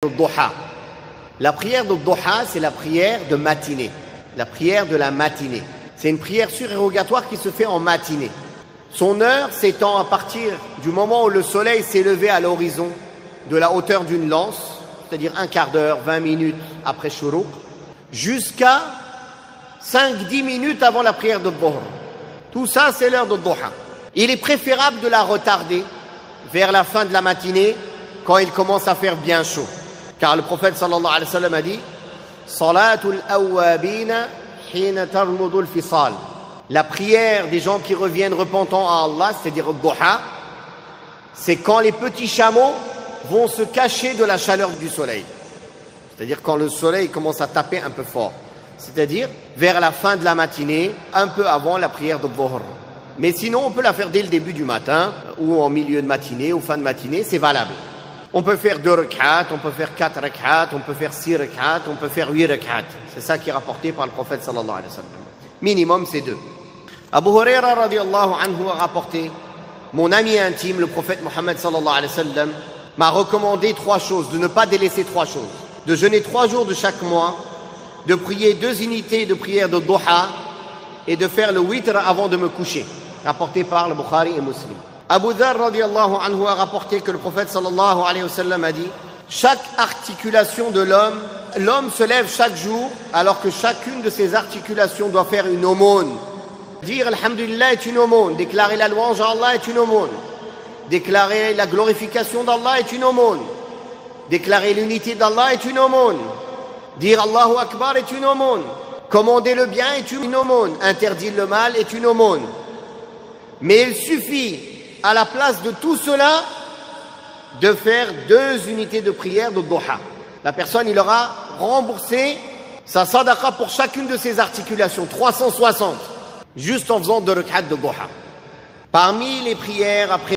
de Duha. La prière de Duha, c'est la prière de matinée. La prière de la matinée. C'est une prière surérogatoire qui se fait en matinée. Son heure s'étend à partir du moment où le soleil s'est levé à l'horizon de la hauteur d'une lance, c'est-à-dire un quart d'heure, 20 minutes après Shuruq, jusqu'à 5-10 minutes avant la prière de Dhuhr. Tout ça, c'est l'heure de Duha. Il est préférable de la retarder vers la fin de la matinée quand il commence à faire bien chaud. Car le prophète sallallahu alayhi wa sallam a dit Salatul awwabina hina tarmudul fisal. La prière des gens qui reviennent repentants à Allah, c'est-à-dire Duha, c'est quand les petits chameaux vont se cacher de la chaleur du soleil. C'est-à-dire quand le soleil commence à taper un peu fort. C'est-à-dire vers la fin de la matinée, un peu avant la prière de Dhuhr. Mais sinon, on peut la faire dès le début du matin, ou en milieu de matinée, ou fin de matinée, c'est valable. On peut faire 2 rak'at, on peut faire 4 rak'at, on peut faire 6 rak'at, on peut faire 8 rak'at. C'est ça qui est rapporté par le prophète sallallahu alayhi wa sallam. Minimum, c'est 2. Abu Huraira radiallahu anhu a rapporté, mon ami intime, le prophète Mohammed sallallahu alayhi wa sallam, m'a recommandé 3 choses, de ne pas délaisser 3 choses. De jeûner 3 jours de chaque mois, de prier 2 unités de prière de Duha et de faire le witr avant de me coucher. Rapporté par le Bukhari et Muslim. Abu Dharr radiallahu anhu a rapporté que le prophète sallallahu alayhi wa sallam a dit chaque articulation de l'homme se lève chaque jour alors que chacune de ses articulations doit faire une aumône. Dire Alhamdulillah est une aumône, déclarer la louange à Allah est une aumône, déclarer la glorification d'Allah est une aumône, déclarer l'unité d'Allah est une aumône, dire Allahu Akbar est une aumône, commander le bien est une aumône, interdire le mal est une aumône. Mais il suffit, à la place de tout cela, de faire 2 unités de prière de Duha. La personne, il aura remboursé sa sadaqa pour chacune de ses articulations, 360, juste en faisant 2 rak'at de Duha. Parmi les prières après